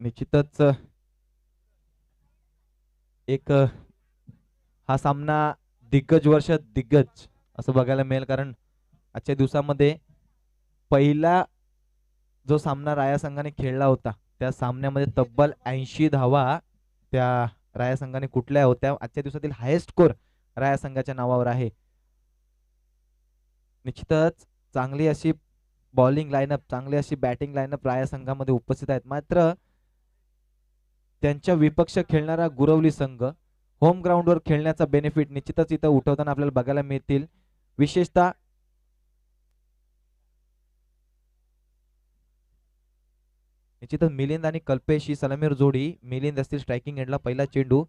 निश्चितच एक हा सामना दिग्गज वर्ष दिग्गज असं बघायला मिळेल, कारण आजच्या दिवसामध्ये पहिला जो सामना राया संघाने खेळला होता त्या सामन्यामध्ये तब्बल 80 धावा त्या राया संघाने कुठल्या होत्या. आजच्या दिवसातील हायेस्ट स्कोर राया संघाच्या नावावर आहे. निश्चितच चांगली अशी बॉलिंग लाईनअप, चांगली अशी बॅटिंग लाईनअप राया संघामध्ये उपस्थित आहेत. मात्र त्यांच्या विपक्ष खेळणारा गुरवली संघ होम ग्राउंडवर खेळण्याचा बेनिफिट निश्चितच इथं उठवताना आपल्याला बघायला मिळतील. विशेषतः निश्चितच मिलिंद आणि कल्पेश ही सलामीर जोडी. मिलिंद असतील स्ट्रायकिंग एंडला. पहिला चेंडू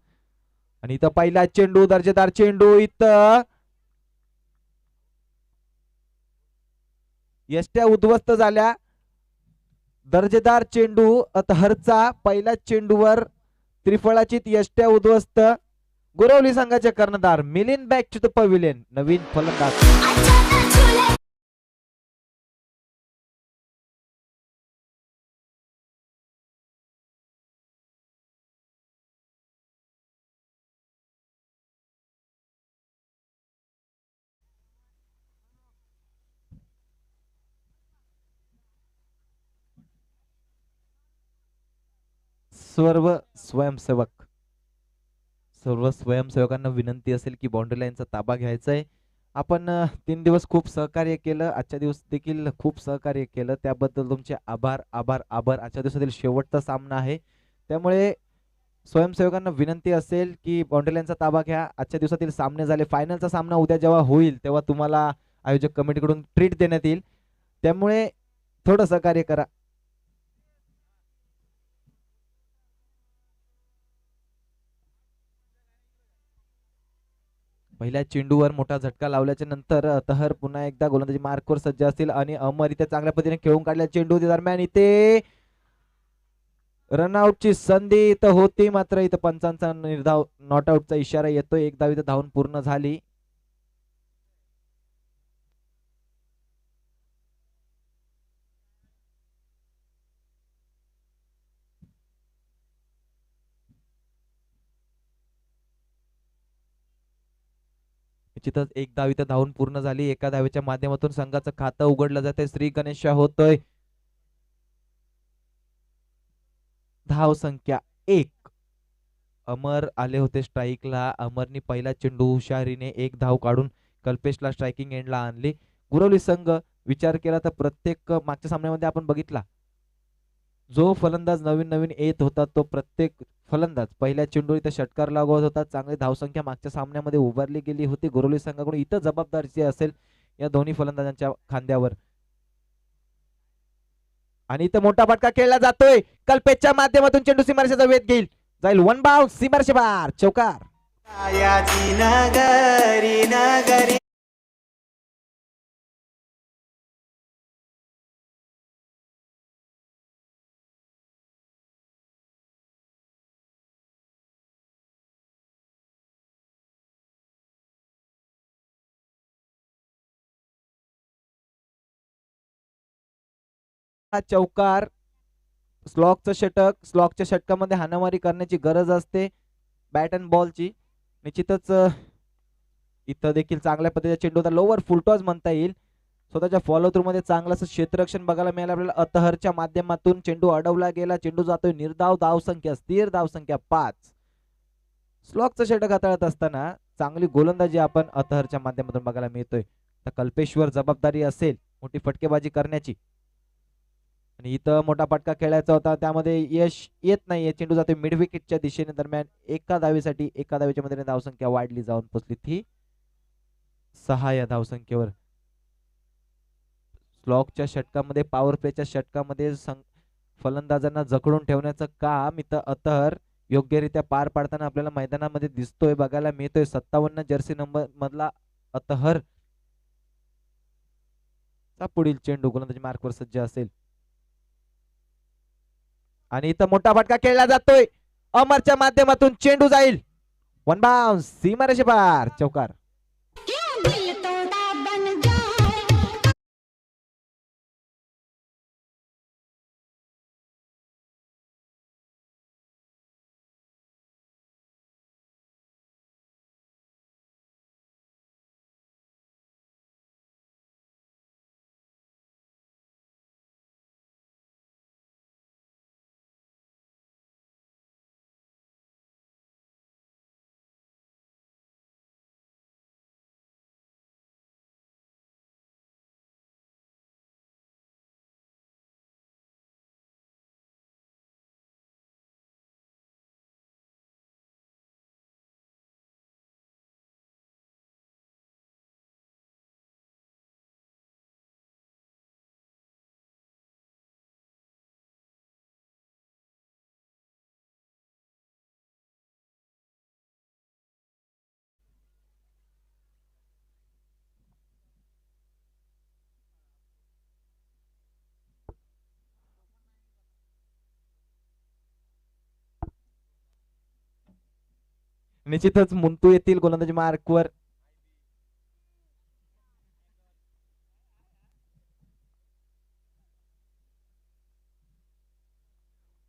आणि इथं पहिला चेंडू, दर्जेदार चेंडू. इथं यष्ट्या उद्ध्वस्त झाल्या. दर्जेदार चेंडू अतहरचा. पहिल्या चेंडूवर त्रिफळाची यष्ट्या उद्ध्वस्त. गुरवली संघाचे कर्णधार Milind back to the pavilion. नवीन फलंदाज सर्व स्वयंसेवक सर्व स्वयंसेवकांना विनंती असेल की बाउंड्री लाईनचा ताबा घ्यायचा आहे. आपण 3 दिवस खूप सहकार्य केलं, आजच्या दिवस देखील खूप सहकार्य केलं, त्याबद्दल तुमचे आभार आभार आभार. आजच्या दिवसातील शेवटचा सामना आहे, त्यामुळे स्वयंसेवकांना विनंती असेल की बाउंड्री लाईनचा ताबा घ्या. आजच्या दिवसातील सामने झाले. फायनलचा सामना उद्या जेव्हा होईल तेव्हा तुम्हाला आयोजक कमिटीकडून ट्रीट देण्यात येईल, त्यामुळे थोडं सहकार्य करा. पहिल्या चेंडूवर मोठा झटका लावल्याच्या नंतर तहर पुन्हा एकदा गोलंदाजी मार्कवर सज्ज असतील आणि अमर इथे चांगल्या पद्धतीने खेळून काढल्या चेंडू दरम्यान इथे रनआउटची संधी इथं होती, मात्र इथं पंचांचा निर्धाव नॉट आउटचा इशारा येतोय. एक धाव इथं धावून पूर्ण झाली. निश्चितच एक धाव इथं धावून पूर्ण झाली. एका धावेच्या माध्यमातून संघाचं खातं उघडलं जाते. श्री गणेश होतोय. धाव संख्या 1. अमर आले होते स्ट्राईकला. अमरनी पहिला चेंडू हुशारीने एक धाव काढून कल्पेशला स्ट्रायकिंग एंडला आणली. गुरवली संघ विचार केला तर प्रत्येक मागच्या सामन्यामध्ये आपण बघितला, जो फलंदाज नवीन नवीन येत होता तो प्रत्येक फलंदाज पहिल्या चेंडू इथं षटकार लागवत होता. चांगली धावसंख्या मागच्या सामन्यामध्ये उभारली गेली होती. गुरवली संघाकडून इथं जबाबदारी असेल या दोन्ही फलंदाजांच्या खांद्यावर. आणि इथं मोठा फटका खेळला जातोय. कल्पेशच्या माध्यमातून चेंडू सीमारेषेचा वेध घेईल, जाईल वन बाउंड सीमारेषे बार. चौकार. हा चौकार स्लॉकचं षटक. स्लॉकच्या षटकामध्ये हाणामारी करण्याची गरज असते बॅट अँड बॉलची. निश्चितच इथं देखील चांगल्या पद्धतीचा चेंडू होता. लोवर फुलटॉस म्हणता येईल. स्वतःच्या फॉलो थ्रू मध्ये चांगलं असं क्षेत्ररक्षण बघायला मिळालं आपल्याला. अतहरच्या माध्यमातून चेंडू अडवला गेला. चेंडू जातोय निर्धाव. धावसंख्या स्थिर धावसंख्या 5. स्लॉकचं षटक हाताळत असताना चांगली गोलंदाजी आपण अतहरच्या माध्यमातून बघायला मिळतोय. तर कल्पेशवर जबाबदारी असेल मोठी फटकेबाजी करण्याची. आणि इथं मोठा फटका खेळायचा होता, त्यामध्ये यश येत नाहीये. चेंडू जातोय मिड विकेटच्या दिशेने. दरम्यान एका धावेसाठी एका धावेच्या मध्ये धावसंख्या वाढली जाऊन पोचली ती 6 या धावसंख्येवर. स्लॉकच्या षटकामध्ये पॉवर प्लेच्या षटकामध्ये फलंदाजांना जखडून ठेवण्याचं काम इथं अतहर योग्यरित्या पार पाडताना आपल्याला मैदानामध्ये दिसतोय, बघायला मिळतोय. 57 जर्सी नंबर मधला अतहर पुढील चेंडू गोलंदाजी मार्कवर सज्ज असेल. आणि इथं मोठा फटका खेळला जातोय. अमरच्या माध्यमातून चेंडू जाईल वन बाउंस सीमारेषे पार. चौकार. निश्चितच मुंतू येतील गोलंदाजी मार्कवर.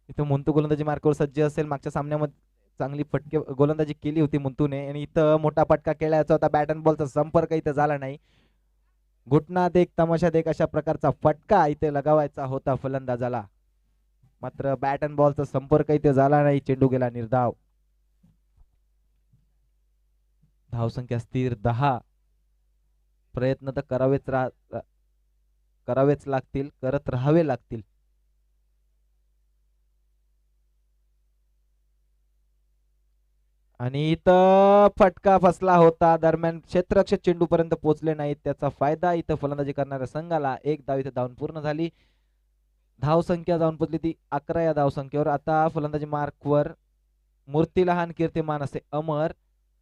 इथं मुंतू गोलंदाजी मार्कवर सज्ज असेल. मागच्या सामन्यामध्ये चांगली फटके गोलंदाजी केली होती मुंतूने आणि इथं मोठा फटका खेळायचा होता. बॅट अँड बॉलचा संपर्क इथं झाला नाही. घुटना देख तमाशा देख अशा प्रकारचा फटका इथे लगावायचा होता फलंदाजाला, मात्र बॅट अँड बॉलचा संपर्क इथे झाला नाही. चेंडू गेला निर्धाव. धावसंख्या स्थिर 10. प्रयत्न तर करावेच लागतील, करत राहावे लागतील. आणि इथं फटका फसला होता. दरम्यान क्षेत्ररक्षक चेंडू पर्यंत पोहोचले नाहीत. त्याचा फायदा इथं फलंदाजी करणाऱ्या संघाला. एक धाव इथे धावून पूर्ण झाली. धावसंख्या जाऊन पोहोचली ती 11 या धावसंख्येवर. आता फलंदाजी मार्कवर मूर्तिलहान कीर्तिमान असे अमर.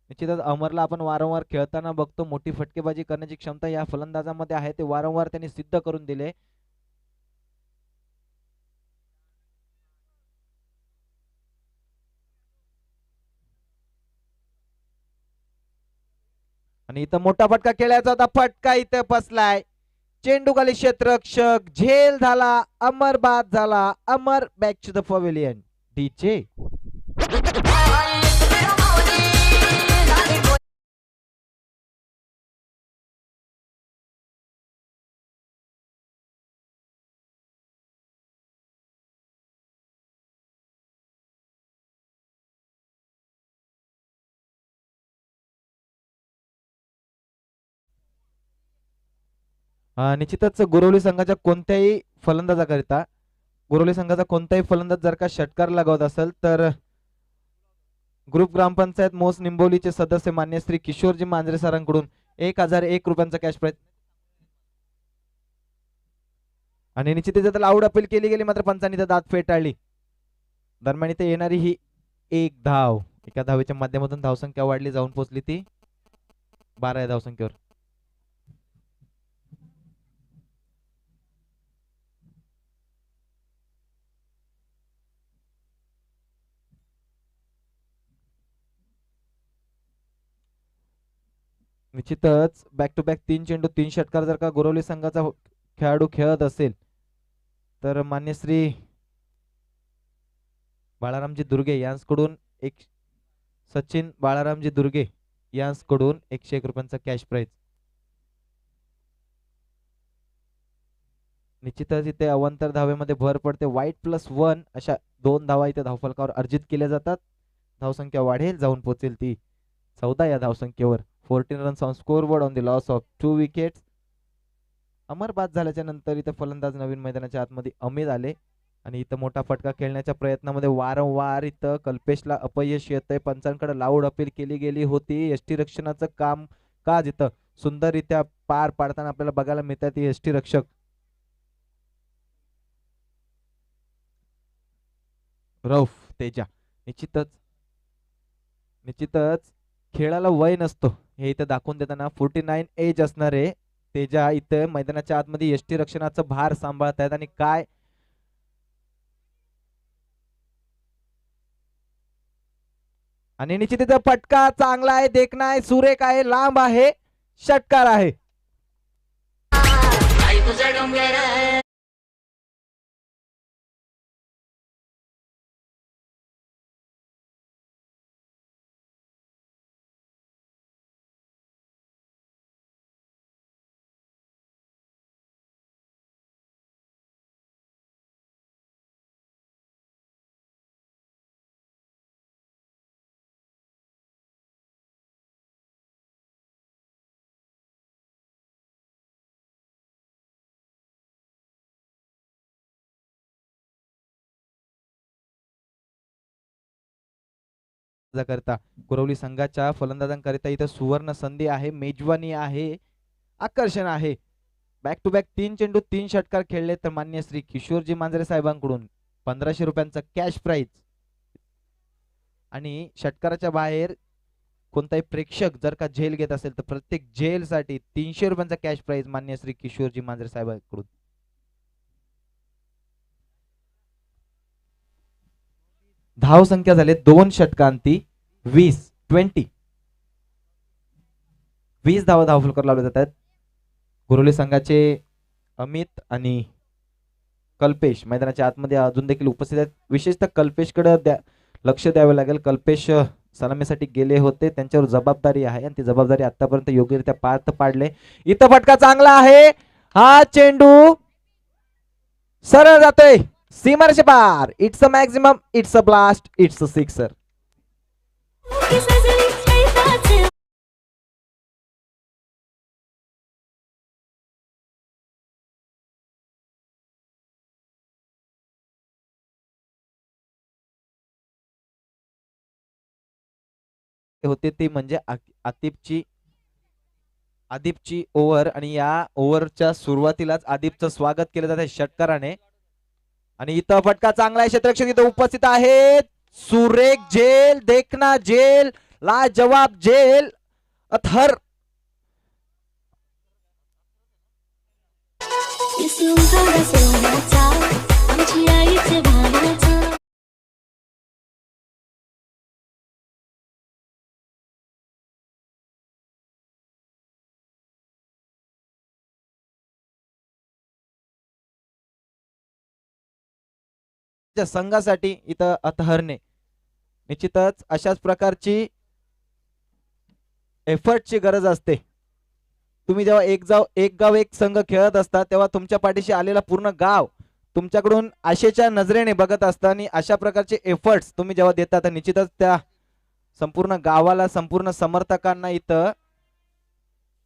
निश्चितच अमरला आपण वारंवार खेळताना बघतो. मोठी फटकेबाजी करण्याची क्षमता या फलंदाजामध्ये आहे. ते वारंवार त्यांनी सिद्ध करून दिले. आणि इथं मोठा फटका खेळायचा होता. फटका इथं फसलाय. चेंडू खाली क्षेत्ररक्षक झेल झाला. अमर बाद झाला. Amar back to the pavilion. DJ निश्चितच गुरवली संघाच्या कोणत्याही फलंदाजाकरिता, गुरवली संघाचा कोणताही फलंदाज जर का षटकार लगावत असेल तर ग्रुप ग्रामपंचायत मोस निंबोलीचे सदस्य मान्य श्री किशोरजी मांजरे सरांकडून 1001 रुपयांचा कॅश प्राइज. आणि निश्चितच त्याला आऊट अपील केली गेली, मात्र पंचांनी दाद फेटाळली. दरम्यान इथे येणारी ही एक धाव, एका धावेच्या माध्यमातून धावसंख्या वाढली, जाऊन पोहोचली ती 12 या धावसंख्येवर. निश्चितच बॅक टू बॅक 3 चेंडू 3 षटकार जर का गोरवली संघाचा खेळाडू खेळत असेल तर मान्य श्री बाळारामजी दुर्गे यांकडून एक, सचिन बाळारामजी दुर्गे यांकडून 101 रुपयांचा कॅश प्राइज. निश्चितच इथे अवंतर धावेमध्ये भर पडते. वाईट +1 अशा 2 धावा इथे धावफलकावर अर्जित केल्या जातात. धावसंख्या वाढेल, जाऊन पोहोचेल ती 14 या धावसंख्येवर. 14 runs on score board on the loss of 2 wickets. Amar बाद झाल्याच्या नंतर इथे फलंदाज नवीन मैदानाच्या आतमध्ये अमित आले आणि इथं मोठा फटका खेळण्याच्या प्रयत्नामध्ये वारंवार इथं कल्पेशला अपयश येतंय. पंचांकडे लाऊड अपील केली गेली होती. यष्टी रक्षणाचं काम काज इथं सुंदररित्या पार पाडताना आपल्याला बघायला मिळतात यष्टी रक्षक. रौफ तेजा. निश्चितच खेळाला वय नसतो हे इथं दाखवून देताना 49 एज असणारे तेजा इथं मैदानाच्या आतमध्ये यष्टी रक्षणाचा भार सांभाळतायत. आणि काय आणि निश्चित फटका चांगला आहे, देखना आहे, सुरेख आहे, लांब आहे, षटकार आहे. करता कुरवली संघाच्या फलंदाजांकरिता इथं सुवर्ण संधी आहे, मेजवानी आहे, आकर्षण आहे. बॅक टू बॅक 3 चेंडू 3 षटकार खेळले तर मान्य श्री किशोरजी मांजरे साहेबांकडून 1500 रुपयांचा कॅश प्राइज. आणि षटकाराच्या बाहेर कोणताही प्रेक्षक जर का झेल घेत असेल तर प्रत्येक झेल साठी 300 रुपयांचा कॅश प्राइज मान्य श्री किशोरजी मांजरे साहेबांकडून. धाव संख्या झाले 2 षटकांती 20. 20. 20 धावा धावफलकावर लावले जातात. गुरुली संघाचे अमित आणि कल्पेश मैदानाच्या आतमध्ये अजून देखील उपस्थित आहेत. विशेषतः कल्पेशकडे लक्ष द्यावे लागेल. कल्पेश सलामीसाठी गेले होते, त्यांच्यावर जबाबदारी आहे आणि ती जबाबदारी आतापर्यंत योग्यरित्या पार पाडले. इथं फटका चांगला आहे. हा चेंडू सरळ जातोय सीमारेषे पार. It's a maximum, it's a blast, it's a sixer. होते ते म्हणजे आदिपची ओव्हर आणि या ओव्हरच्या सुरुवातीलाच आदिपचं स्वागत केलं जात आहे षटकाराने. आणि इथं फटका चांगला आहे. क्षेत्ररक्षक इथं उपस्थित आहेत. सुरेख झेल, देखना झेल, लाजवाब झेल, अथर. संघासाठी इथं अतहरने निश्चितच अशाच प्रकारची एफर्टची गरज असते. तुम्ही जेव्हा एक गाव एक संघ खेळत असता तेव्हा तुमच्या पाठीशी आलेला पूर्ण गाव तुमच्याकडून आशेच्या नजरेने बघत असतं आणि अशा प्रकारचे एफर्ट्स तुम्ही जेव्हा देता तर निश्चितच त्या संपूर्ण गावाला, संपूर्ण समर्थकांना इथं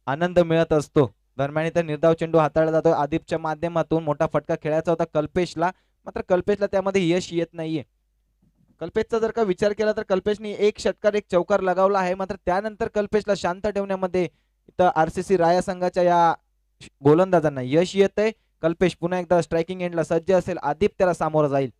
आनंद मिळत असतो. दरम्यान इथं निर्धाव चेंडू हाताळला जातो. आदिपच्या माध्यमातून मोठा फटका खेळायचा होता कल्पेशला, मात्र कल्पेशला त्यामध्ये यश येत नाहीये. कल्पेशचा जर का विचार केला तर कल्पेशने एक षटकार एक चौकार लगावला आहे, मात्र त्यानंतर कल्पेशला शांत ठेवण्यामध्ये इथं आरसीसी राया संघाच्या या गोलंदाजांना यश येतंय. कल्पेश पुन्हा एकदा स्ट्रायकिंग एंडला सज्ज असेल. आदिप त्याला सामोरं जाईल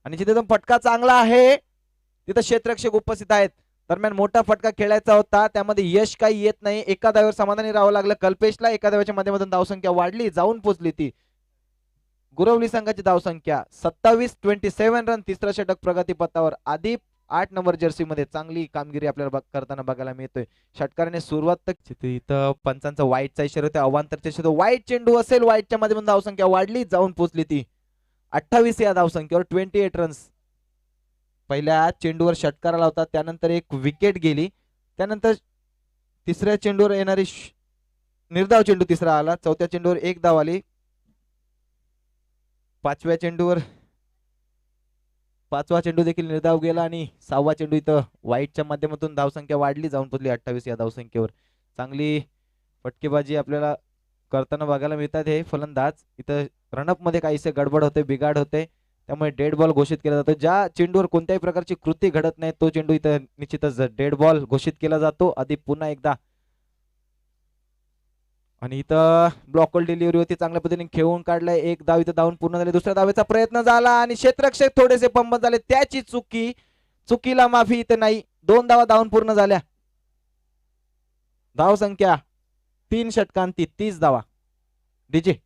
आणि जिथे फटका चांगला आहे तिथं क्षेत्ररक्षक उपस्थित आहेत. दरम्यान मोठा फटका खेळायचा होता, त्यामध्ये यश काही येत नाही. एका धावेवर समाधानी राहावं लागलं कल्पेशला. एका धावेच्या माध्यमातून धावसंख्या वाढली, जाऊन पोहोचली ती गुरवली संघाची धावसंख्या 27-27 रन. तिसरा षटक प्रगतीपथावर. आदिप 8 नंबर जर्सी मध्ये चांगली कामगिरी आपल्याला करताना बघायला मिळतोय. षटकाराने सुरुवात तर इथं पंचांचा वाईटचा इशारा होता. अवांतरचा इशारा. वाईट चेंडू असेल, वाईटच्या माध्यमातून धावसंख्या वाढली, जाऊन पोहोचली ती 28 या धावसंख्येवर. 28 रन्स पहिल्या चेंडूवर षटकाराला होता, त्यानंतर एक विकेट गेली, त्यानंतर तिसऱ्या चेंडूवर येणारी निर्धाव चेंडू तिसरा आला, चौथ्या चेंडूवर एक धाव आली, पाचवा चेंडू देखील निर्धाव गेला आणि 6वा चेंडू इथं वाईटच्या माध्यमातून धावसंख्या वाढली, जाऊन पोहोचली 28 या धावसंख्येवर. चांगली फटकेबाजी आपल्याला करताना बघायला मिळतात हे फलंदाज. इथं रनअप मध्ये काहीसे गडबड होते, बिघाड होते, त्यामुळे डेड बॉल घोषित केला जातो. ज्या चेंडूवर कोणत्याही प्रकारची कृती घडत नाही तो चेंडू इथं निश्चितच डेड बॉल घोषित केला जातो. आधी पुन्हा एकदा आणि इथं ब्लॉकल डिलिव्हरी होती, चांगल्या पद्धतीने खेळून काढलाय. एक धाव इथं धावून पूर्ण झाले. दुसऱ्या धावेचा प्रयत्न झाला आणि क्षेत्ररक्षक थोडेसे पंबन झाले, त्याची चुकीला माफी इथं नाही. 2 धावा धावून पूर्ण झाल्या. धाव संख्या 3 षटकांती 30 धावा. डीजे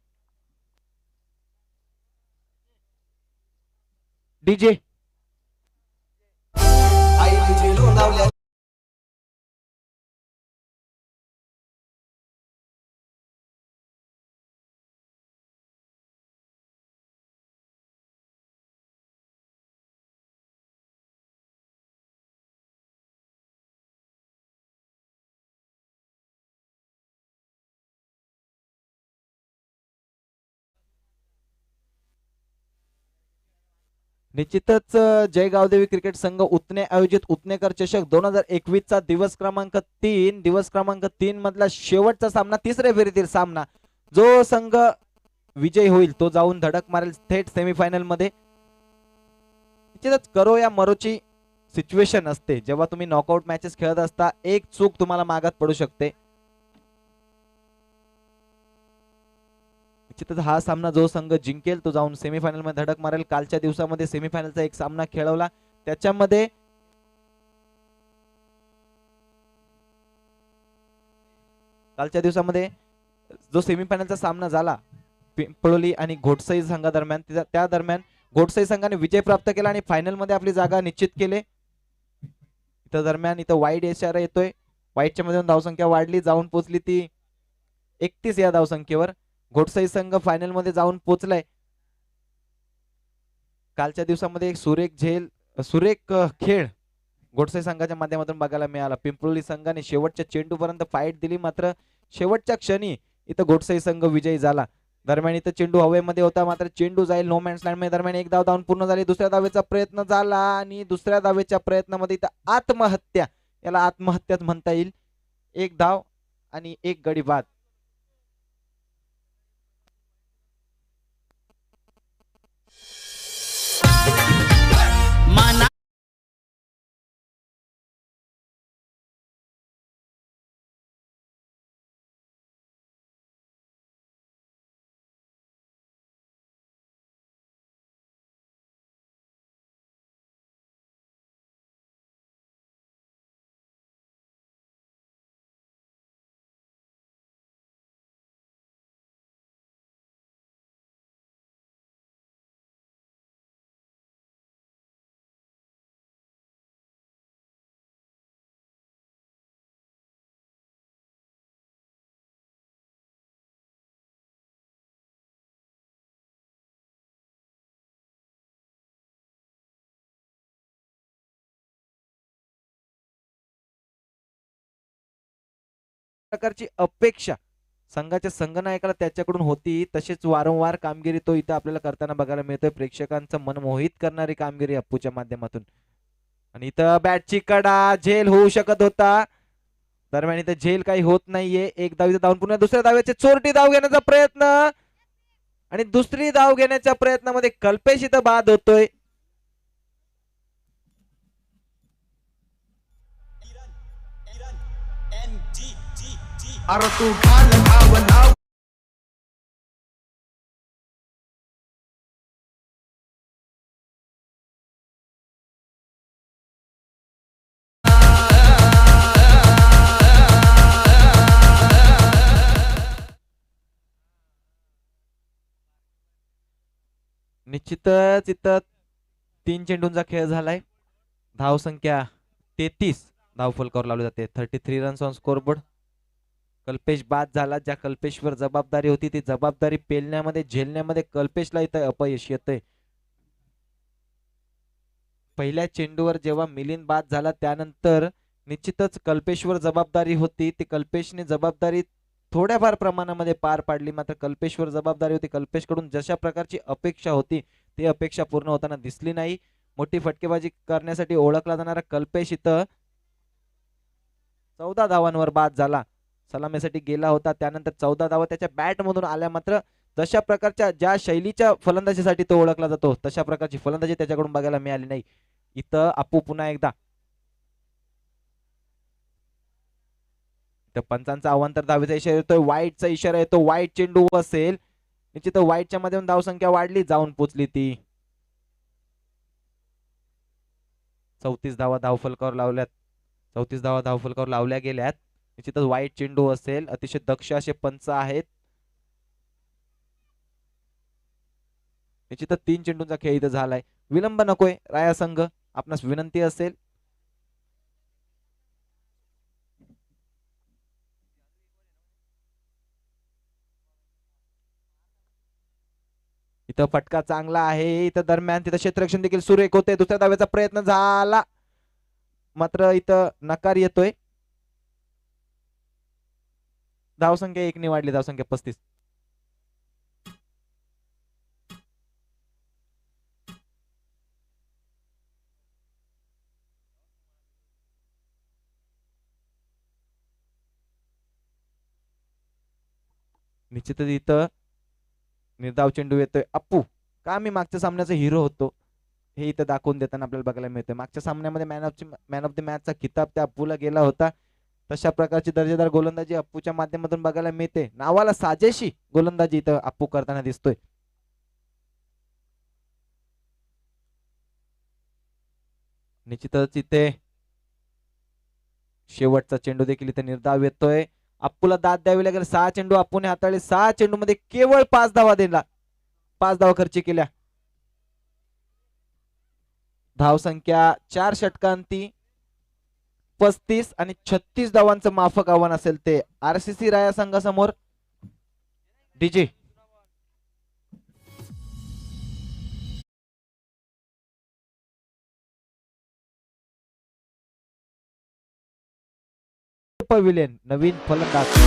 निश्चितच जय गावदेवी क्रिकेट संघ उतने आयोजित उतनेकर चषक 2021 चा दिवस क्रमांक 3 मधला शेवटचा सामना, तिसऱ्या फेरीतील सामना. जो संघ विजय होईल तो जाऊन धडक मारेल थेट सेमीफायनल मध्ये. निश्चितच करो या मरोची सिच्युएशन असते जेव्हा तुम्ही नॉकआउट मॅचेस खेळत असता. एक चूक तुम्हाला मागात पडू शकते. निश्चितच हा सामना जो संघ जिंकेल तो जाऊन सेमीफायनल मध्ये धडक मारेल. कालच्या दिवसामध्ये सेमीफायनलचा एक सामना खेळवला, त्याच्यामध्ये कालच्या दिवसामध्ये जो सेमीफायनलचा सामना झाला पिंपळोली आणि घोटसई संघादरम्यान, त्या दरम्यान घोटसई संघाने विजय प्राप्त केला आणि फायनल मध्ये आपली जागा निश्चित केले. इथं दरम्यान इथं वाईट इशारा येतोय, वाईटच्या मध्ये धावसंख्या वाढली, जाऊन पोचली ती 31 या धावसंख्येवर. घोडसाई संघ फायनल मध्ये जाऊन पोचलाय. कालच्या दिवसामध्ये एक सुरेख खेळ घोडसाई संघाच्या माध्यमातून बघायला मिळाला. पिंपळी संघाने शेवटच्या चेंडूपर्यंत फाईट दिली, मात्र शेवटच्या क्षणी इथं घोडसाई संघ विजयी झाला. दरम्यान इथं चेंडू हवेमध्ये होता, मात्र चेंडू जाईल नो मॅन्स लँड मध्ये. दरम्यान एक धाव धावून पूर्ण झाली. दुसऱ्या धावेचा प्रयत्न झाला आणि दुसऱ्या धावेच्या प्रयत्नामध्ये इथं आत्महत्या, याला आत्महत्याच म्हणता येईल. एक धाव आणि एक गडी बाद. प्रकारची अपेक्षा संघाच्या संघनायकाला त्याच्याकडून होती, तसेच वारंवार कामगिरी तो इथं आपल्याला करताना बघायला मिळतोय. प्रेक्षकांचं मन मोहित करणारी कामगिरी अप्पूच्या माध्यमातून. आणि इथं बॅटची कडा, झेल होऊ शकत होता. दरम्यान इथं झेल काही होत नाहीये. एक धाव इथं धावून पुन्हा दुसऱ्या धावेचे चोरटी धाव घेण्याचा प्रयत्न आणि दुसरी धाव घेण्याच्या प्रयत्नामध्ये कल्पेश इथं बाद होतोय. निश्चितच इथं 3 चेंडूंचा खेळ झालाय. धाव संख्या 33 धाव फलकावर लावली जाते. 33 रन्स ऑन स्कोरबोर्ड. कल्पेश बाद झाला. ज्या कल्पेशवर जबाबदारी होती ती जबाबदारी पेलण्यामध्ये झेलण्यामध्ये कल्पेशला इथं अपयश येतंय. पहिल्या चेंडूवर जेव्हा मिलिंद बाद झाला त्यानंतर निश्चितच कल्पेशवर जबाबदारी होती, ती कल्पेशने जबाबदारी थोड्याफार प्रमाणामध्ये पार पाडली, मात्र कल्पेशवर जबाबदारी होती. कल्पेशकडून जशा प्रकारची अपेक्षा होती ती अपेक्षा पूर्ण होताना दिसली नाही. मोठी फटकेबाजी करण्यासाठी ओळखला जाणारा कल्पेश इथं 14 धावांवर बाद झाला. सलामीसाठी गेला होता, त्यानंतर 14 धावा त्याच्या बॅट मधून आल्या, मात्र जशा प्रकारच्या ज्या शैलीच्या फलंदाजीसाठी तो ओळखला जातो तशा प्रकारची फलंदाजी त्याच्याकडून बघायला मिळाली नाही. इथं अप्पू पुन्हा एकदा पंचांचा अवांतर धावेचा इशारा येतोय, वाईटचा इशारा येतो. वाईट चेंडू असेल निश्चित. वाईटच्या मध्ये धाव संख्या वाढली, जाऊन पोचली ती 34 धावा धावफलकावर लावल्यात. 34 धावा धावफलकावर लावल्या गेल्यात. निश्चितच वाईट चेंडू असेल. अतिशय दक्ष असे पंच आहेत. निश्चितच 3 चेंडूंचा खेळ इथं झालाय. विलंब नकोय राया संघ, आपणास विनंती असेल. इथं फटका चांगला आहे. इथं दरम्यान तिथं क्षेत्ररक्षण देखील सुरेख होते. दुसऱ्या धावेचा प्रयत्न झाला, मात्र इथं नकार येतोय. धावसंख्या 1 ने वाढली. धावसंख्या 35. निश्चितच इथं निर्धाव चेंडू येतोय. अप्पू का मी मागच्या सामन्याचा हिरो होतो हे इथं दाखवून देताना आपल्याला बघायला मिळतंय. मागच्या सामन्यामध्ये मॅन ऑफ द मॅचचा किताब त्या अप्पूला गेला होता. तशा प्रकारची दर्जेदार गोलंदाजी अप्पूच्या माध्यमातून बघायला मिळते. नावाला साजेशी गोलंदाजी इथं अप्पू करताना दिसतोय. निश्चितच इथे शेवटचा चेंडू देखील इथे निर्धाव येतोय. अप्पूला दाद द्यावी लागेल. 6 चेंडू अप्पूने हाताळले. 6 चेंडू मध्ये केवळ 5 धावा दिला, 5 धावा खर्च केल्या. धाव संख्या 4 षटकांती 35 आणि 36 धावांचं माफक आव्हान असेल ते आरसीसी राया संघासमोर. डीजे पवेलियन नवीन फलंदाज.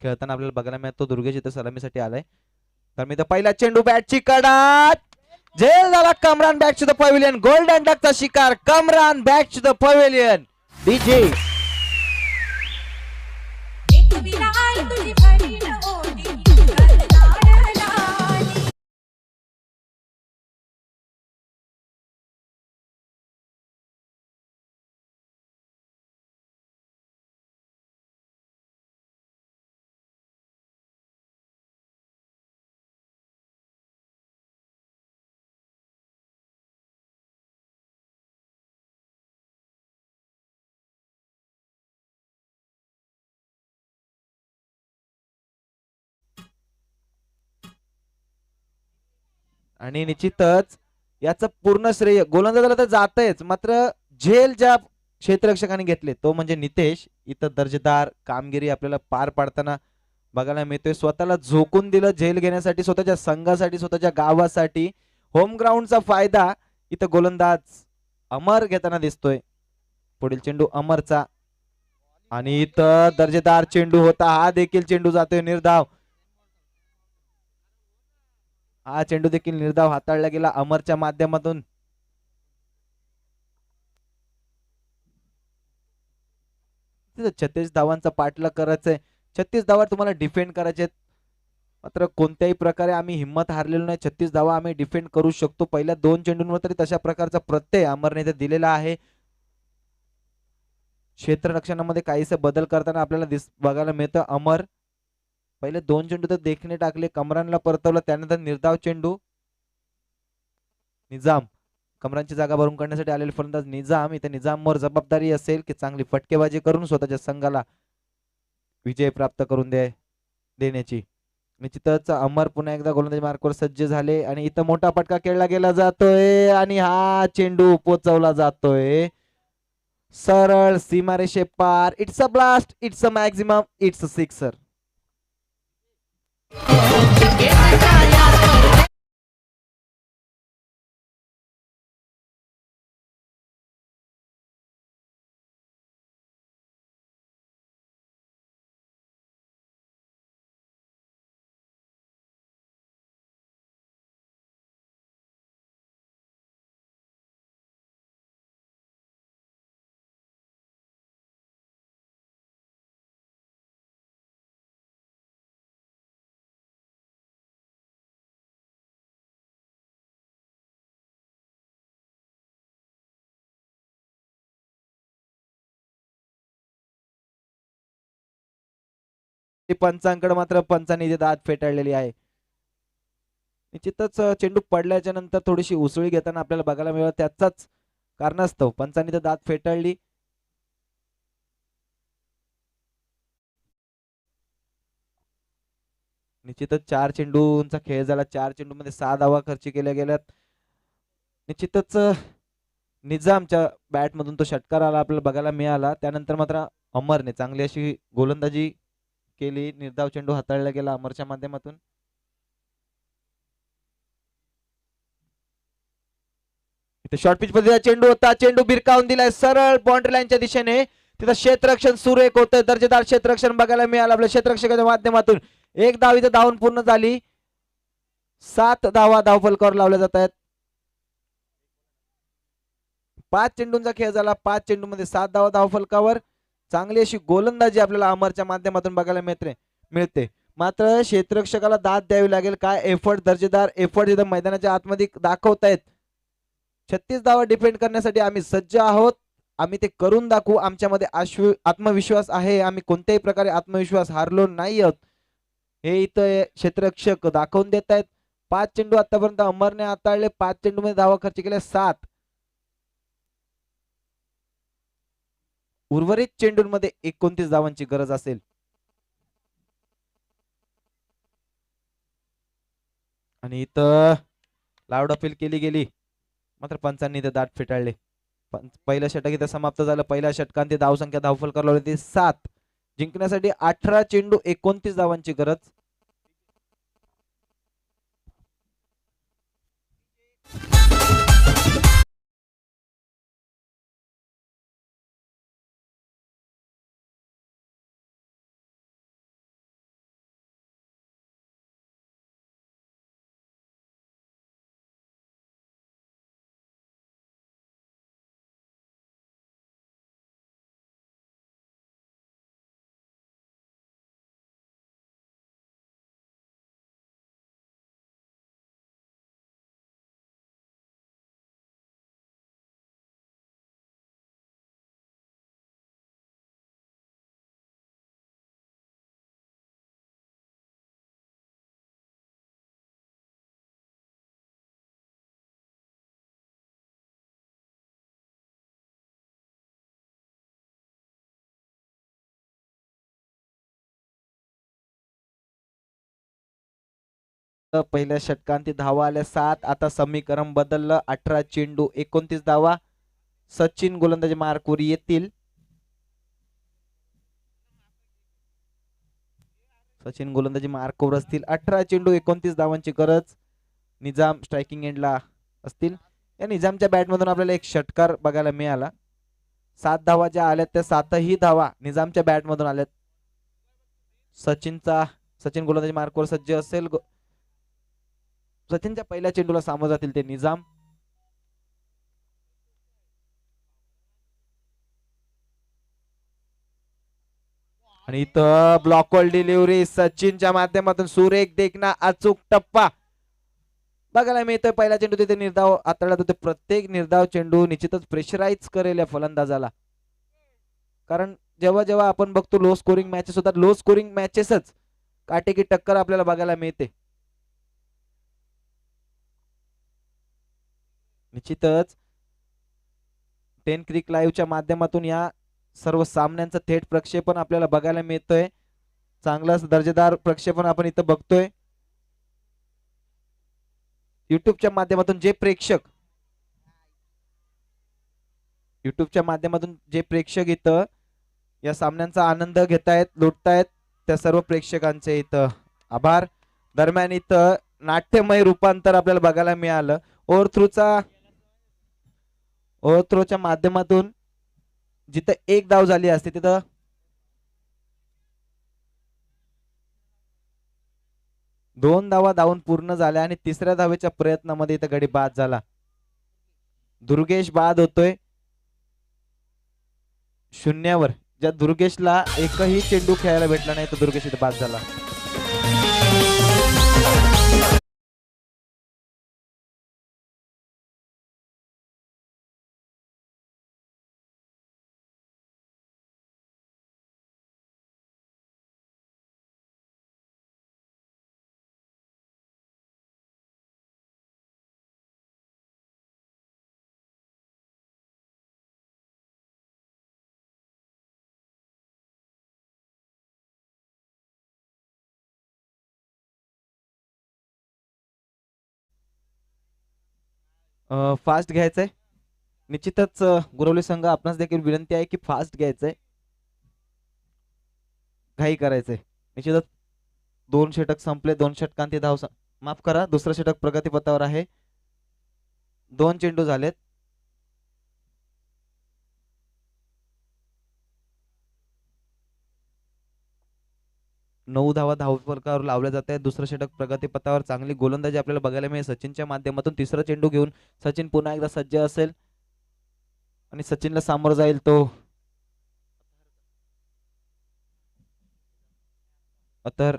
खेळताना आपल्याला बघायला मिळतो. दुर्गेश इथं सलामीसाठी आलाय. तर मी तर पहिला चेंडू बॅटची कडा झेल झाला. Kamran back to the pavilion. Golden डकचा शिकार Kamran back to the pavilion. DJ आणि निश्चितच याचं पूर्ण श्रेय गोलंदाजाला तर जातच, मात्र झेल ज्या क्षेत्ररक्षकाने घेतले तो म्हणजे नितेश. इथं दर्जेदार कामगिरी आपल्याला पार पाडताना बघायला मिळतोय. स्वतःला झोकून दिलं झेल घेण्यासाठी, स्वतःच्या संघासाठी, स्वतःच्या गावासाठी. होम ग्राउंडचा फायदा इथं गोलंदाज अमर घेताना दिसतोय. पुढील चेंडू अमरचा आणि इथं दर्जेदार चेंडू होता. हा देखील चेंडू जातोय निर्धाव. हा चेंडू देखील निर्धाव हाताळला गेला अमरच्या माध्यमातून. 36 धावांचा पाठलाग करायचंय. 36 धावा तुम्हाला डिफेंड करायचे, मात्र कोणत्याही प्रकारे आम्ही हिंमत हारलेलो नाही. 36 धावा आम्ही डिफेंड करू शकतो. पहिल्या 2 चेंडूंवर तरी तशा प्रकारचा प्रत्यय अमरने इथे दिलेला आहे. क्षेत्ररक्षणामध्ये काहीसे बदल करताना आपल्याला बघायला मिळतं. अमर पहिले 2 चेंडू तर देखणे टाकले, कमरानला परतवलं, त्यानंतर निर्धाव चेंडू. निजाम कमरानची जागा भरून काढण्यासाठी आलेले फलंदाज निजाम. इथे निजामवर जबाबदारी असेल की चांगली फटकेबाजी करून स्वतःच्या संघाला विजय प्राप्त करून देण्याची. निश्चितच अमर पुन्हा एकदा गोलंदाजी मार्कवर सज्ज झाले आणि इथं मोठा फटका खेळला गेला जातोय आणि हा चेंडू पोचवला जातोय सरळ सीमारेषे पार. It's a blast, it's a maximum, it's a sixer. पंचांकडे मात्र पंचांनी इथे दाद फेटाळलेली आहे. निश्चितच चेंडू पडल्याच्या नंतर थोडीशी उसळी घेताना आपल्याला बघायला मिळत त्याचाच कारणास्तव पंचांनी तर दाद फेटाळली. निश्चितच 4 चेंडूंचा खेळ झाला. 4 चेंडूमध्ये 6 धावा खर्च केल्या गेल्यात. निश्चितच निजामच्या बॅट मधून तो षटकार आला आपल्याला बघायला मिळाला. त्यानंतर मात्र अमरने चांगली अशी गोलंदाजी केली. निर्धाव चेंडू हाताळला गेला अमरच्या माध्यमातून. इथे शॉर्ट पिच मध्ये चेंडू होता. चेंडू भिरकावून दिलाय सरळ बाउंड्री लाईनच्या दिशेने. तिथं क्षेत्ररक्षण सुरेख होतं. दर्जेदार क्षेत्ररक्षण बघायला मिळालं आपल्या क्षेत्ररक्षकाच्या माध्यमातून. एक धाव इथे धावून पूर्ण झाली. 7 धावा धावफलकावर लावल्या जात आहेत. 5 चेंडूंचा खेळ झाला. 5 चेंडूमध्ये 7 धावा धावफलकावर. चांगली अशी गोलंदाजी आपल्याला अमरच्या माध्यमातून बघायला मिळते. मात्र क्षेत्ररक्षकाला दाद द्यावी लागेल. काय एफर्ट, दर्जेदार एफर्ट इथं मैदानाच्या आतमध्ये दाखवतायत. 36 धावा डिफेंड करण्यासाठी आम्ही सज्ज आहोत. आम्ही ते करून दाखवू. आमच्यामध्ये आत्मविश्वास आहे. आम्ही कोणत्याही प्रकारे आत्मविश्वास हारलो नाही आहोत हे इथं क्षेत्ररक्षक दाखवून देत आहेत. 5 चेंडू आतापर्यंत अमरने हाताळले. 5 चेंडू मध्ये धावा खर्च केल्या 7. उर्वरित चेंडूंमध्ये 29 धावांची गरज असेल. आणि इथं लाऊड अपील केली गेली. मात्र पंचांनी इथे दाट फेटाळले. पहिलं षटक इथं समाप्त झालं. पहिल्या षटकांत धावसंख्या धावफलकावर लावली 7. जिंकण्यासाठी 18 चेंडू 29 धावांची गरज. पहिल्या षटकांत धावा आल्या 7. आता समीकरण बदललं. 18 चेंडू 29 धावा. सचिन गोलंदाजी मार्कवर येतील. सचिन गोलंदाजी मार्कवर असतील. 18 चेंडू 29 धावांची गरज. निजाम स्ट्रायकिंग एंडला असतील. या निजामच्या बॅटमधून आपल्याला एक षटकार बघायला मिळाला. 7 धावा ज्या आल्यात त्या 7ही धावा निजामच्या बॅटमधून आल्यात. सचिन गोलंदाजी मार्कवर सज्ज असेल. सचिनच्या पहिल्या चेंडूला सामोर जातील ते निजाम. आणि इथं ब्लॉकवर डिलिव्हरी सचिनच्या माध्यमातून सुरेख देखना अचूक टप्पा बघायला मिळतोय. पहिला चेंडू तिथे निर्धाव हाताळला होते. प्रत्येक निर्धाव चेंडू निश्चितच प्रेशराईज करेल या फलंदाजाला. कारण जेव्हा जेव्हा आपण बघतो लो स्कोरिंग मॅचेस होतात, लो स्कोरिंग मॅचेसच काटेकी टक्कर आपल्याला बघायला मिळते. निश्चितच 10 क्रिक लाईव्हच्या माध्यमातून या सर्व सामन्यांचं थेट प्रक्षेपण आपल्याला बघायला मिळतंय. चांगलाच दर्जेदार प्रक्षेपण आपण इथं बघतोय. युट्यूबच्या माध्यमातून जे प्रेक्षक इथं या सामन्यांचा आनंद घेतायत, लुटतायत, त्या सर्व प्रेक्षकांचे इथं आभार. दरम्यान इथं नाट्यमय रूपांतर आपल्याला बघायला मिळालं. ओव्हरथ्रोच्या माध्यमातून जिथं एक धाव झाली असते तिथं 2 धावा धावून पूर्ण झाल्या आणि तिसऱ्या धावेच्या प्रयत्नामध्ये इथं गडी बाद झाला. दुर्गेश बाद होतोय 0वर. ज्या दुर्गेशला एकही चेंडू खेळायला भेटला नाही तो दुर्गेश इथं बाद झाला. फास्ट घ्यायचंय. निश्चितच गुरवली संघ आपणास देखील विनंती आहे की फास्ट घ्यायचंय, घाई करायचंय. निश्चितच 2 षटक संपले, 2 षटकांती माफ करा, दुसरं षटक प्रगतीपथावर आहे. 2 चेंडू झालेत. नऊ धावा धावफलकावर लावल्या जात आहेत. दुसरं षटक प्रगतीपथावर. चांगली गोलंदाजी आपल्याला बघायला मिळेल सचिनच्या माध्यमातून. तिसरा चेंडू घेऊन सचिन पुन्हा एकदा सज्ज असेल आणि सचिनला सामोरं जाईल तो अतर.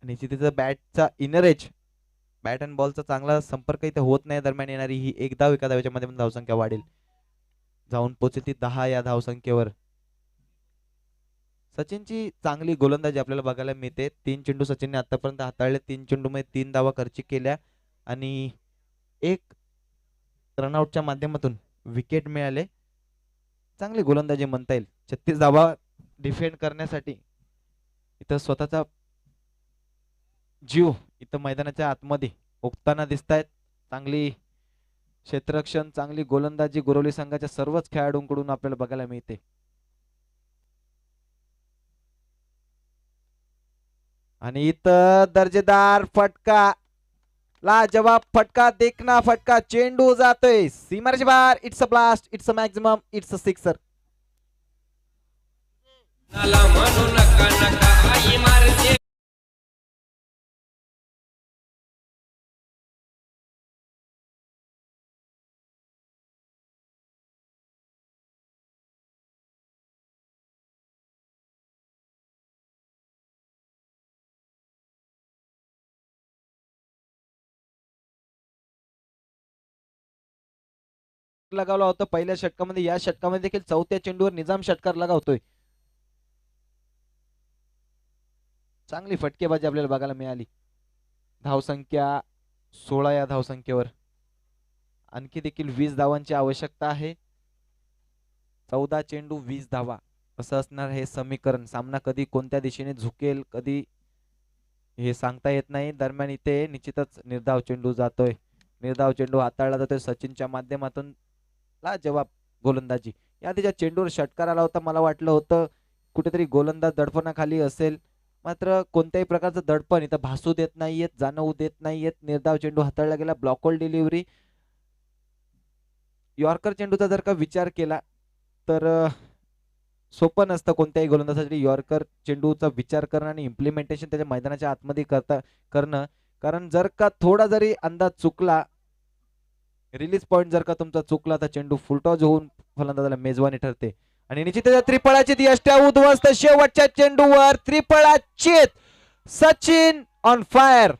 निश्चितच बॅटचा इनर एज, बॅट अँड बॉलचा चांगला संपर्क इथे होत नाही. दरम्यान येणारी ही एक धाव एका धावेच्या माध्यमातून धावसंख्या वाढेल, जाऊन पोहोचेल ती 10 या धावसंख्येवर. सचिनची चांगली गोलंदाजी आपल्याला बघायला मिळते. 3 चेंडू सचिनने आतापर्यंत हाताळले. 3 चेंडू मध्ये 3 धावा खर्चिक केल्या आणि एक रनआउटच्या माध्यमातून विकेट मिळाले. चांगली गोलंदाजी म्हणता येईल. 36 धावा डिफेंड करण्यासाठी इथं स्वतःचा जीव इथं मैदानाच्या आतमध्ये ओकताना दिसत आहेत. चांगली क्षेत्ररक्षण, चांगली गोलंदाजी गुरवली संघाच्या सर्वच खेळाडूंकडून आपल्याला बघायला मिळते. आणि इथं दर्जेदार फटका, लाजवाब फटका, देखना फटका. चेंडू जातोय सीमारेषे बाहेर. It's a blast, it's a maximum, it's a sixer. लगावला होता पहिल्या षटकामध्ये. या षटकामध्ये देखील चौथ्या चेंडूवर निजाम षटकार लगावतोय. चांगली फटकेबाजी आपल्याला बघायला मिळाली. धावसंख्या 16 या धावसंख्येवर. आणखी देखील 20 धावांची आवश्यकता आहे. 14 चेंडू 20 धावा असं असणार हे समीकरण. सामना कधी कोणत्या दिशेने झुकेल, कधी हे सांगता येत नाही. दरम्यान इथे निश्चितच निर्धाव चेंडू जातोय. निर्धाव चेंडू हाताळला जातोय सचिनच्या माध्यमातून. जवाब गोलंदाजी. या आधीच्या चेंडूवर षटकार आला होता. मला वाटलं होतं कुठेतरी गोलंदाज दडपणाखाली असेल, मात्र कोणत्याही प्रकारचं दडपण इथं भासू देत नाहीयेत, जाणवू देत नाहीयेत. निर्धाव चेंडू हाताळला गेला. ब्लॉकहोल डिलिव्हरी. यॉर्कर चेंडूचा जर का विचार केला तर सोपं नसतं कोणत्याही गोलंदाजासाठी यॉर्कर चेंडूचा विचार करणं आणि इम्प्लिमेंटेशन त्याच्या मैदानाच्या आतमध्ये करणं. कारण जर का थोडा जरी अंदाज चुकला, रिलीज पॉइंट जर का तुमचा चुकला, तर चेंडू फुलटॉस होऊन फलंदाजाला मेजवानी ठरते. आणि निश्चित त्रिफळाची यष्ट्या उद्ध्वस्त. शेवटच्या चेंडूवर त्रिफळाची सचिन ऑन फायर.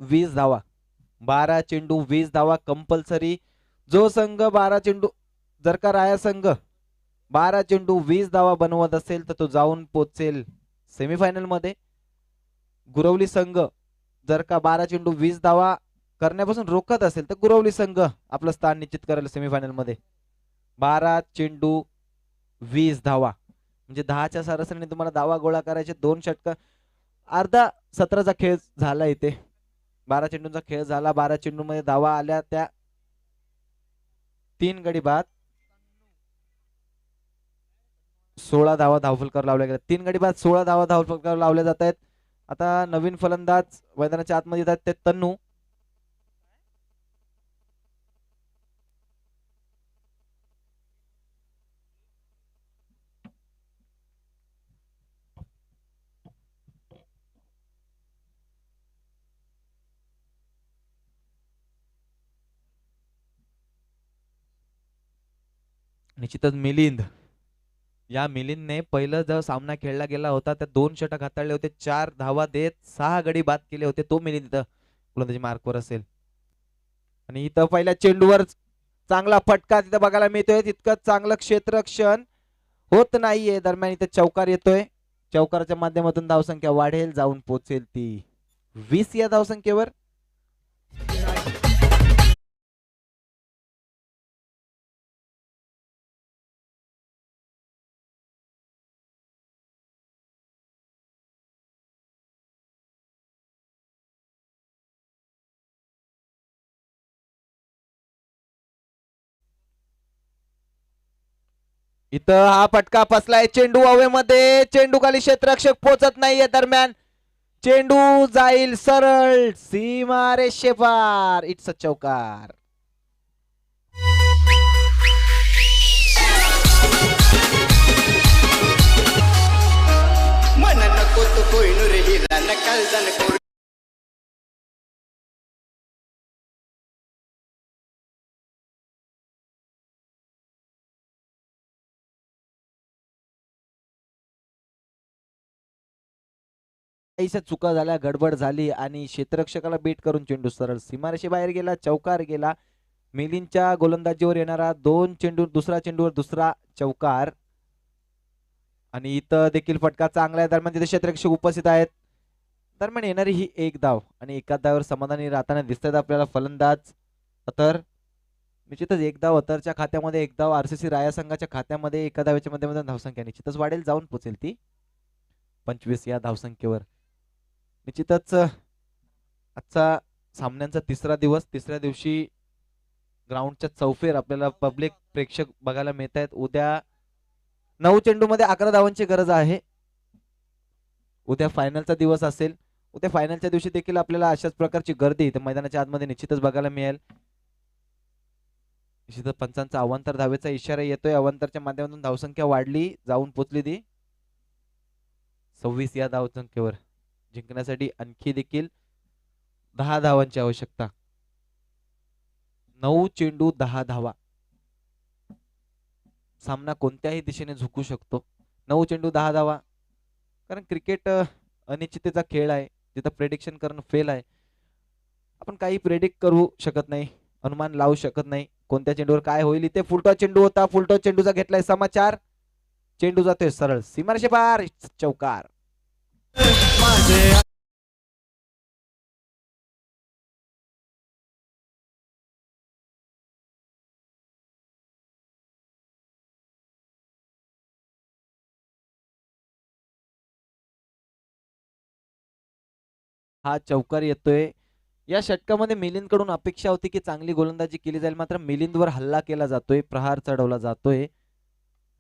वीस धावा. 12 चेंडू 20 धावा कंपल्सरी. जो संघ 12 चेंडू, जर का राया संघ 12 चेंडू 20 धावा बनवत असेल तर तो जाऊन पोचेल सेमीफायनल मध्ये. गुरवली संघ जर का 12 चेंडू 20 धावा करण्यापासून रोखत असेल तर गुरवली संघ आपलं स्थान निश्चित करेल सेमीफायनल मध्ये. 12 चेंडू 20 धावा म्हणजे 10च्या सरासरीने तुम्हाला धावा गोळा करायचे. 2 षटक, अर्धा सत्राचा खेळ झाला इथे. 12 चेंडूंचा खेळ झाला. 12 चेंडू मध्ये धावा आल्या त्या 3 गडी बाद. 16 धावा धावफलकावर लावल्या गेल्या. 3 गडी बाद 16 धावा धावफलकावर लावल्या जात आहेत. आता नवीन फलंदाज मैदानाच्या आतमध्ये येतात ते तन्नू. निश्चितच मिलिंद या मिलिंदने पहिलं जो सामना खेळला गेला होता त्या 2 षटक हाताळले होते, 4 धावा देत 6 गडी बाद केले होते. तो मिलिंद इथं गोलंदाजी मार्कवर असेल. आणि इथं पहिल्या चेंडूवर चांगला फटका तिथं बघायला मिळतोय. तितकं चांगलं क्षेत्ररक्षण होत नाहीये. दरम्यान इथं चौकार येतोय. चौकाराच्या माध्यमातून धावसंख्या वाढेल, जाऊन पोहोचेल ती 20 या धावसंख्येवर. इथं हा फटका फसलाय. चेंडू हवेमध्ये, चेंडू खाली, क्षेत्ररक्षक पोहोचत नाहीये. दरम्यान चेंडू जाईल सरळ सीमारेषे पार. इट्स अ चौकार. मन नको तो कोहिनूर हिरा नकल जन काहीशा चुका झाल्या, गडबड झाली आणि क्षेत्ररक्षकाला बीट करून चेंडू सरळ सीमारेषे बाहेर गेला. चौकार गेला. मिलिंदच्या गोलंदाजीवर येणारा दुसरा चेंडूवर दुसरा चौकार. आणि इथं देखील फटका चांगला आहे. दरम्यान तिथे क्षेत्ररक्षक उपस्थित आहेत. दरम्यान येणारी ही एक धाव आणि एका धावावर समाधानी राहताना दिसतात आपल्याला फलंदाज अतर. निश्चितच एक धाव अतरच्या खात्यामध्ये, एक धाव आरसीसी राया संघाच्या खात्यामध्ये. एका धावेच्या माध्यमातून धावसंख्या निश्चितच वाढेल, जाऊन पोचेल ती 25 या धावसंख्येवर. निश्चितच आजचा सामन्यांचा तिसरा दिवस. तिसऱ्या दिवशी ग्राउंडच्या चौफेर आपल्याला पब्लिक प्रेक्षक बघायला मिळत आहेत. उद्या 9 चेंडू मध्ये 11 धावांची गरज आहे. उद्या फायनलचा दिवस असेल. उद्या फायनलच्या दिवशी देखील आपल्याला अशाच प्रकारची गर्दी इथे मैदानाच्या आतमध्ये निश्चितच बघायला मिळेल. निश्चितच पंचांचा अवांतर धावेचा इशारा येतोय. अवांतरच्या माध्यमातून धावसंख्या वाढली, जाऊन पोचली ती 26 या धावसंख्येवर. जिंकण्यासाठी आणखी देखील 10 धावांची आवश्यकता. 9 चेंडू 10 धावा. सामना कोणत्याही दिशेने झुकू शकतो. 9 चेंडू 10 धावा. कारण क्रिकेट अनिश्चिततेचा खेळ आहे, तिथं प्रेडिक्शन करणं फेल आहे. आपण काही प्रेडिक्ट करू शकत नाही, अनुमान लावू शकत नाही कोणत्या चेंडूवर काय होईल. इथे फुलटॉस चेंडू होता. फुलटॉस चेंडूचा घेतलाय समाचार. चेंडू जातोय सरळ सीमारेषे पार. चौकार. हा चौकार येतोय. या षटकामध्ये मिलिंदकडून अपेक्षा होती की चांगली गोलंदाजी केली जाईल, मात्र मिलिंदवर हल्ला केला जातोय, प्रहार चढवला जातोय.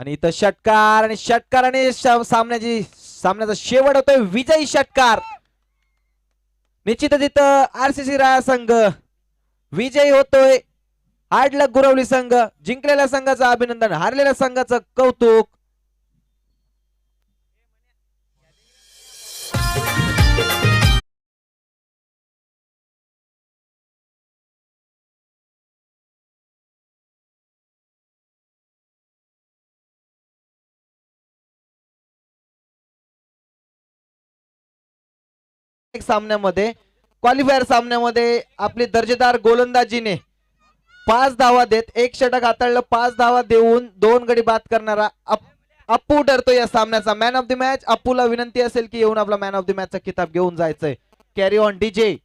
आणि इथं षटकार आणि षटकाराने सामन्याचा शेवट होतोय. विजयी षटकार. निश्चितच इथं आरसीसी राया संघ विजयी होतोय. हार्डलक गुरवली संघ. जिंकलेल्या संघाचं अभिनंदन, हारलेल्या संघाचं कौतुक. सामन्यामध्ये, क्वालिफायर सामन्यामध्ये आपली दर्जेदार गोलंदाजीने 5 धावा देत 1 षटक हाताळलं. 5 धावा देऊन 2 गडी बाद करणारा अप्पू ठरतो या सामन्याचा मॅन ऑफ द मॅच. अप्पूला विनंती असेल की येऊन आपला मॅन ऑफ द मॅच चा किताब घेऊन जायचंय. Carry on DJ.